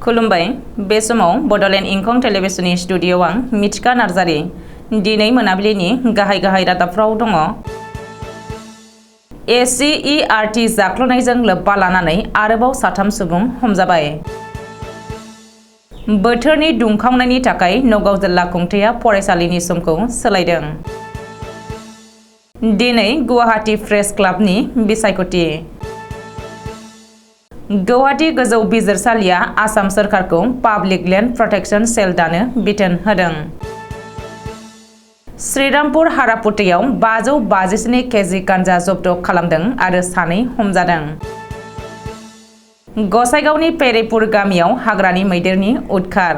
खुलुमबाय बे समाव बडोलेण्ड इंखं टेलिभिजननि स्टुडिय'आव आं मिथिका नार्जारी दिनै मोनाबिलिनि गाहाय रादाबफ्राव दङ। एससीईआरटी जाख्ल'नायजों लोब्बा लानानै आरोबाव 3 सुबुं हमजाबाय। बोथोरनि दुंखावनायनि थाखाय नगाव जिल्ला खुंथाया फरायसालिनि समखौ सोलायदों। दिनै गुवाहाटी प्रेस क्लाबनि बिसायख'थि। गुवाहाटी गोजौ बिजिरसालिया आसाम सोरखारखौ पाब्लिक लेन्ड प्रटेक्शन सेल दानो बिथोन होदों। श्रीरामपुर हारापुटेयाव 557 केजि गांजा जब्द खालामदों आरो 2 हमजादों। गसाइगावनि पेरेपुर गामियाव हाग्रानि मैदेरनि उदखार।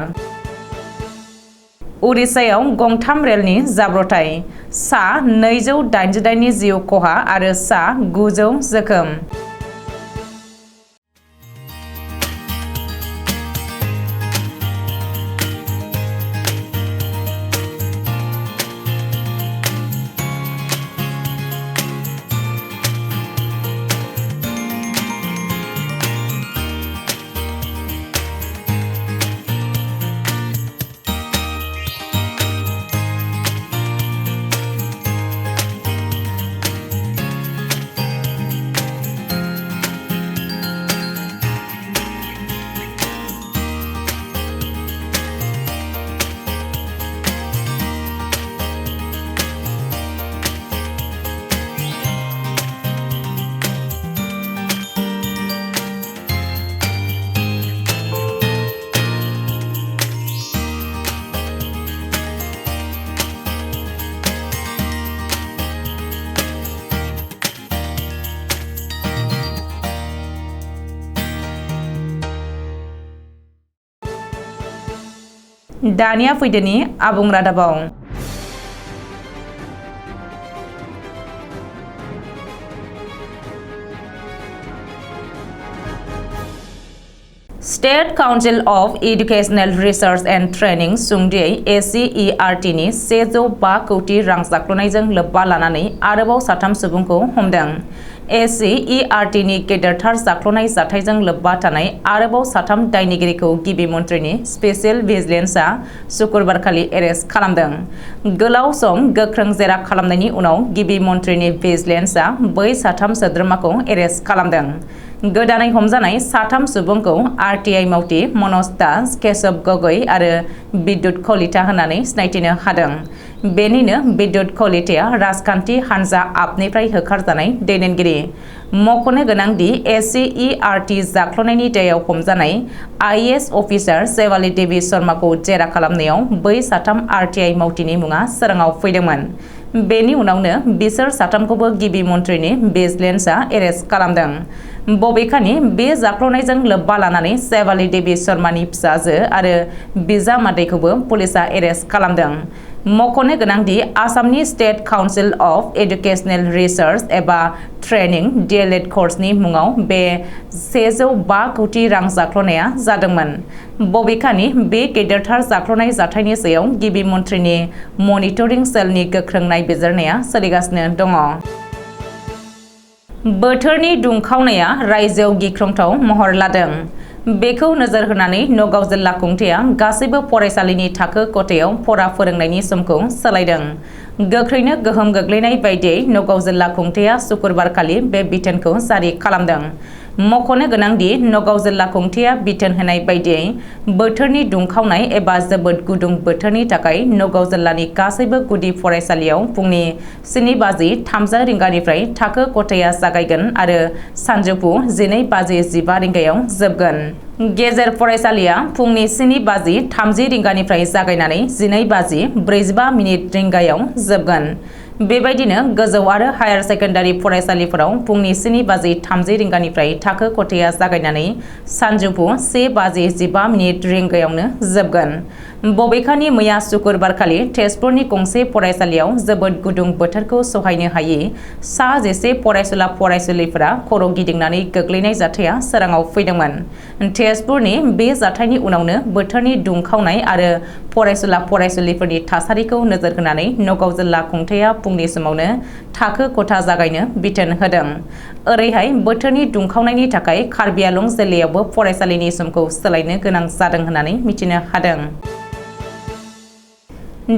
उड़िसायाव गंथाम रेलनि जाब्रथाय, सा 288 नि जिउ खहा आरो सा 900 जोखोम। दानिया फैदोनि आबुं रादाबाव। State council of educational research and training सुंदियै एससीईआरटी नि 105 कौटि रां जाख्ल'नायजों लोब्बा लानानै आरोबाव 3 सुबुंखौ हमदों। एससीईआरटी नि गेदेरथार जाख्ल'नाय जाथायजों लोब्बा थानाय आरोबाव 3 दायनिगिरिखौ गिबि मन्थ्रिनि स्पेसियेल भिजिलेन्सआ शुक्रबारखालि एरेस्ट खालामदों। गोलाव सम गोख्रों जेरा खालामनायनि उनाव गिबि मन्थ्रिनि भिजिलेन्सआ बै 3 सोद्रोमाखौ एरेस्ट खालामदों। गोदानै हमजानाय 3 सुबुंखौ आरटीआई मावथि मनज दास, केशव गगৈ आरो बिद्युत कलिता होननानै सिनायथिनो हादों। बेनिनो बिद्युत कलिताया राजखान्थि हान्जा आपनिफ्राय होखारजानाय दैदेनगिरि। मख'नो गोनांदि एससीईआरटी जाख्ल'नायनि दायाव हमजानाय आईएएस अफिसार शेवाली देवी शर्माखौ जेरा खालामनायाव बै 3 आरटीआई मावथिनि मुङा सोराङाव फैदोंमोन। बेनि उनावनो बिसोर 3खौबो गिबि मन्थ्रिनि भिजिलेन्सआ एरेस्ट खालामदों। बबेखानि बे जाख्ल'नायजों लोब्बा लानानै शेवाली देवी शर्मानि फिसाजो आरो बिजामादैखौबो पुलिसआ एरेस्ट खालामदों। मख'नो गोनांदि आसामनि state council of educational research एबा ट्रेनिं डीएलएड कर्सनि मुङाव बे 105 कौटि रां जाख्ल'नाया जादोंमोन। बबेखानि बे गेदेरथार जाख्ल'नाय जाथायनि सायाव गिबि मन्थ्रिनि मनिटरिं सेलनि गोख्रों नायबिजिरनाया सोलिगासिनो दङ। बोथोरनि दुंखावनाया रायजोआव गिख्रंथाव महर लादों। बेखौ नोजोर होनानै नगाव जिल्ला खुंथाया गासैबो फरायसालिनि थाखो खथायाव फरा फोरोंनायनि समखौ सोलायदों। गोख्रैनो गोहोम गोग्लैनाय बायदियै नगाव जिल्ला खुंथाया शुक्रबारखालि बे बिथोनखौ जारि खालामदों। मख'नो गोनांदि नगाव जिल्ला खुंथाया बिथोन होनाय बायदियै बोथोरनि दुंखावनाय एबा जोबोद गुदुं बोथोरनि थाखाय नगाव जिल्लानि गासैबो गुदि फरायसालियाव फुंनि 7:30 रिंगानिफ्राय थाखो खथाया जागायगोन आरो सानजौफु 12:15 रिंगायाव जोबगोन। गेजेर फरायसालिया फुंनि 7:30 रिंगानिफ्राय जागायनानै 12:45 रिंगायाव जोबगोन। बेबायदिनो गोजौ आरो हायार सेकेन्डारि फरायसालिफोराव फुंनि 7:30 रिंगानिफ्राय थाखो खथाया जागायनानै सानजौफु 1:15 रिंगायावनो जोबगोन। बबेखानि मैया शुक्रबारखालि तेजपुरनि गंसे फरायसालियाव जोबोद गुदुं बोथोरखौ सहायनो हायै 11 फरायसुला फरायसुलिफोरा खर' गिदिंनानै गोग्लैनाय जाथाया सोराङाव फैदोंमोन। तेजपुरनि बे जाथायनि उनावनो बोथोरनि दुंखावनाय आरो फरायसुला फरायसुलिफोरनि थासारिखौ नोजोर होनानै नगाव जिल्ला खुंथाया फुंनि समावनो थाखो खथा जागायनो बिथोन होदों। ओरैहाय बोथोरनि दुंखावनायनि थाखाय कार्बि आंलं जिल्लायावबो फरायसालिनि समखौ सोलायनो गोनां जादों होननानै मिथिनो हादों।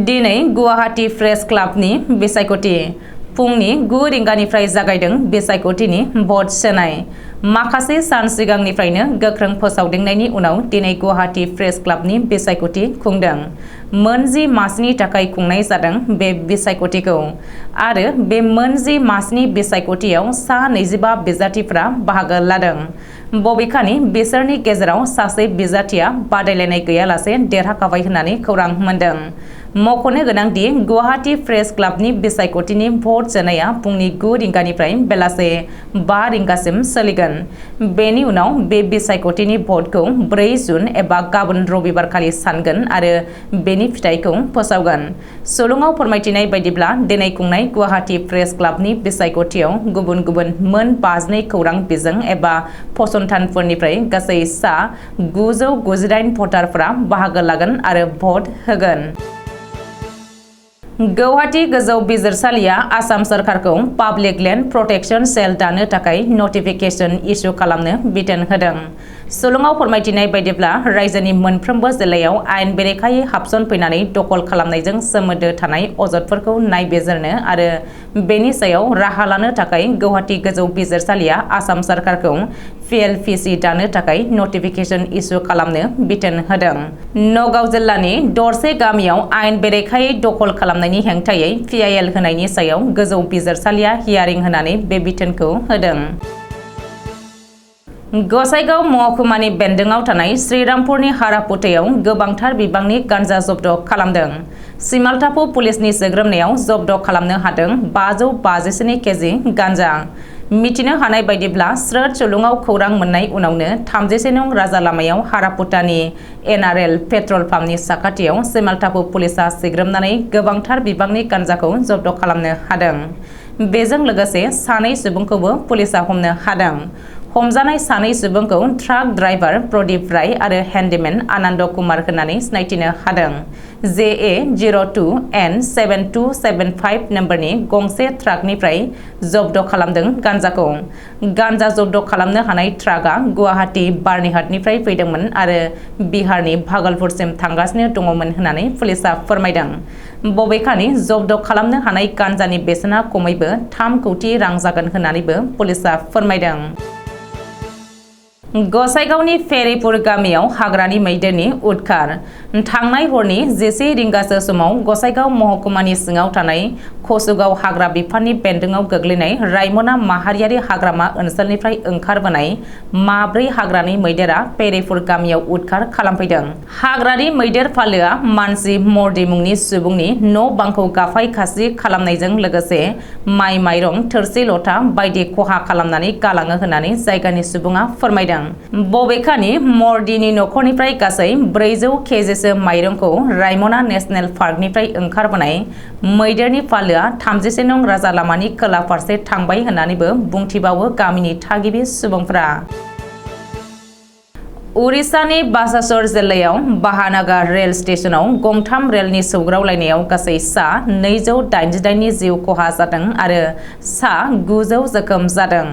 दिनै गुवाहाटी प्रेस क्लाबनि बिसायख'थि फुंनि 9 रिंगानिफ्राय जागायदों बिसायख'थिनि भट सोनाय। माखासे सान सिगांनिफ्रायनो गोख्रों फोसावदिंनायनि उनाव दिनै गुवाहाटी प्रेस क्लाबनि बिसायख'थि खुंदों। मोन 10 मासनि थाखाय खुंनाय जादों बे बिसायख'थिखौ आरो बे मोन 10 मासनि बिसायख'थियाव सा 25 बिजाथिफ्रा बाहागो लादों। बबेखानि बिसोरनि गेजेराव सासे बिजाथिया बादायलायनाय गैयालासे देरहाखाबाय होननानै खौरां मोन्दों। मख'नो गोनांदि गुवाहाटी प्रेस क्लाबनि बिसायख'थिनि भट सोनाया फुंनि 9 रिंगानिफ्राय बेलासे 5 रिंगासिम सोलिगोन। बेनि उनाव बे बिसायख'थिनि भटखौ 4 जुन एबा गाबोन रबिबारखालि सानगोन आरो बेनि फिथाइखौ फोसावगोन। सुलुङाव फोरमायथिनाय बायदिब्ला दिनै खुंनाय गुवाहाटी प्रेस क्लाबनि बिसायख'थियाव गुबुन गुबुन मोन 52 खौरां बिजों एबा फसंथानफोरनिफ्राय गासै सा 998 भटारफोरा बाहागो लागोन आरो भट होगोन। गुवाहाटी गोजौ बिजिरसालिया आसाम सरकारखौ पाब्लिक लेन्ड प्रटेक्शन सेल दानो थाखाय नटिफिकेशन इस्यु खालामनो बिथोन होदों। सुलुङाव फोरमायथिनाय बायदिब्ला रायजोनि मोनफ्रोमबो जिल्लायाव आयेन बेरेखायै हाबसनफैनानै दखल खालामनायजों सोमोन्दो थानाय अजदफोरखौ नायबिजिरनो आरो बेनि सायाव राहा लानो थाखाय गुवाहाटी गोजौ बिजिरसालिया आसाम सरकारखौ PLPC दानो थाखाय नटिफिकेशन इस्यु खालामनो बिथोन होदों। नगाव जिल्लानि दरसे गामियाव आयेन बेरेखायै दखल खालामनायनि हेंथायै PIL होनायनि सायाव गोजौ बिजिरसालिया हियारिं होनानै बे बिथोनखौ होदों। गसाइगाव महकुमानि बेन्दोंआव थानाय श्रीरामपुरनि हारापुथायाव गोबांथार बिबांनि गान्जा जब्द खालामदों। सिमालटापु पुलिसनि सोग्रोमनायाव जब्द खालामनो हादों 557 केजि गान्जा। मिथिनो हानाय बायदिब्ला स्रोद सुलुङाव खौरां मोननाय उनावनो 31 नं राजा लामायाव हारापुटानि NRL पेट्रल पाम्पनि साखाथियाव सिमालटापु पुलिसा सिग्रोमनानै गोबांथार बिबांनि गान्जाखौ जब्द खालामनो हादों। बेजों लोगोसे सानै सुबुंखौबो पुलिसा हमनो हादों। हमजानाय सानै सुबुंखौ ट्राक ड्राइभार प्रदीप राय आरो हेन्डीमेन आनन्द कुमार होननानै सिनायथिनो हादों। JA 02N7275 नम्बरनि गंसे ट्राकनिफ्राय जब्द खालामदों गान्जाखौ। गान्जा जब्द खालामनो हानाय ट्राकआ गुवाहाटी बार्निहाटनिफ्राय फैदोंमोन आरो बिहारनि भागलपुरसिम थांगासिनो दङमोन होननानै पुलिसा फोरमायदों। बबेखानि जब्द खालामनो हानाय गान्जानि बेसेना खमैबो 3 कौटि रां जागोन होननानैबो पुलिसा फोरमायदों। गसाइगावनि फेरिपुर गामियाव हाग्रानि मैदेरनि उदखार। थांनाय हरनि 11 रिंगासो समाव गसाइगाव महकुमानि सिङाव थानाय खसुगाव हाग्रा बिफाननि बेन्दोंआव गोग्लैनाय रायमना माहारियारि हाग्रामा ओनसोलनिफ्राय ओंखारबोनाय 4 हाग्रानि मैदेरा फेरिपुर गामियाव उदखार खालामफैदों। हाग्रानि मैदेर फालोआ मानसि मर्दि मुंनि सुबुंनि न' बांखौ गाफाय खासि खालामनायजों लोगोसे माइ माइरं थोरसि लथा बायदि खहा खालामनानै गालाङो होननानै जायगानि सुबुङा फोरमायदों। बबेखानि मर्दिनि नखरनिफ्राय गासै 400 केजिसो माइरंखौ रायमना नेशनेल पार्कनिफ्राय ओंखारबोनाय मैदेरनि फालोआ 31 नं राजा लामानि खोला फारसे थांबाय होननानैबो बुंथिबावो गामिनि थागिबि सुबुंफोरा। उरिष्यानि बासासर जिल्लायाव बाहानागा रेल स्टेशनाव गंथाम रेलनि सौग्रावलायनायाव गासै सा 288 नि जिउ खहा जादों आरो सा 900 जोखोम जादों।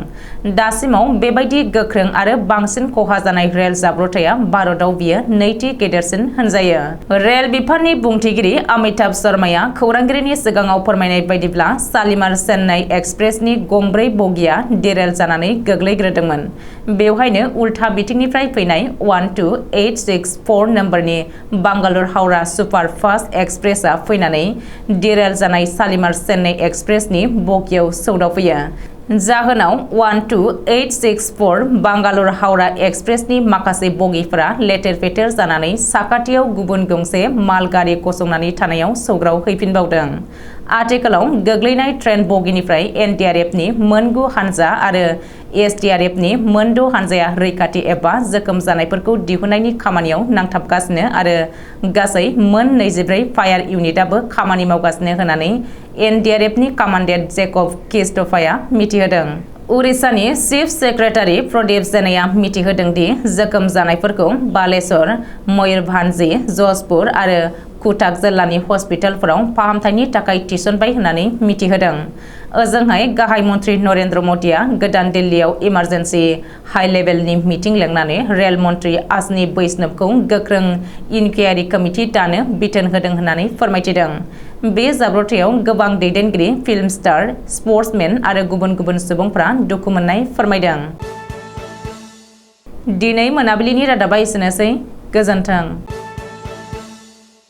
दासिमाव बेबायदि गोख्रों आरो बांसिन खहा जानाय रेल जाब्रबथाया भारतआव बियो नैथि गेदेरसिन होनजायो। रेल बिफाननि बुंथिगिरि अमिताभ शर्माया खौरांगिरिनि सिगाङाव फोरमायनाय बायदिब्ला शालिमार चेन्नाइ एक्सप्रेसनि गंब्रै बगिया डिरेल जानानै गोग्लैग्रोदोंमोन। बेवहायनो उल्था बिथिंनिफ्राय फैनाय 12864 नम्बरनि बांगालुर हावड़ा सुपारफास्ट एक्सप्रेसआ फैनानै डिरेल जानाय शालिमार चेन्नाइ एक्सप्रेसनि बगियाव सौदावफैयो। जाहोनाव 12864 बांगालुर हावड़ा एक्सप्रेसनि माखासे बगिफोरा लेथेर फेथेर जानानै साखाथियाव गुबुन गंसे माल गारि गसंनानै थानायाव सौग्राव हैफिनबावदों। आथिखालाव गोग्लैनाय ट्रेन बगिनिफ्राय NDRFनि मोन 9 हानजा आरो SDRFनि मोन 6 हानजाया रैखाथि एबा जोखोम जानायफोरखौ दिहुननायनि खामानियाव नांथाबगासिनो आरो गासै मोन 24 फायार इउनिटआबो खामानि मावगासिनो होननानै NDRFनि कामान्डेन्ट जेकब क्रिस्ट'फाया मिथिहोदों। उरिसानि चीफ सेक्रेटारि प्रदीप जेनाया मिथिहोदों दि जोखोम जानायफोरखौ बालेश्वर, मयूरभान्जी, जशपुर आरो कुटाक जिल्लानि हस्पिटालफोराव फाहामथायनि थाखाय थिसनबाय होननानै मिथिहोदों। ओजोंहाय गाहाय मन्त्रि नरेन्द्र मदिया गोदान दिल्लीयाव इमारजेन्सि हाई लेभेलनि मिटिं लेंनानै रेल मन्त्रि आजनी बैष्णवखौ गोख्रों इनक्वायरि कमिटि दानो बिथोन होदों होननानै फोरमायथिदों। बे जाब्रबथायाव गोबां दैदेनगिरि, फिल्म स्टार, स्पर्ट्समेन आरो गुबुन गुबुन सुबुंफोरा दुखु मोननाय फोरमायदों। दिनै मोनाबिलिनि रादाबा एसेनोसै। गोजोन्थों।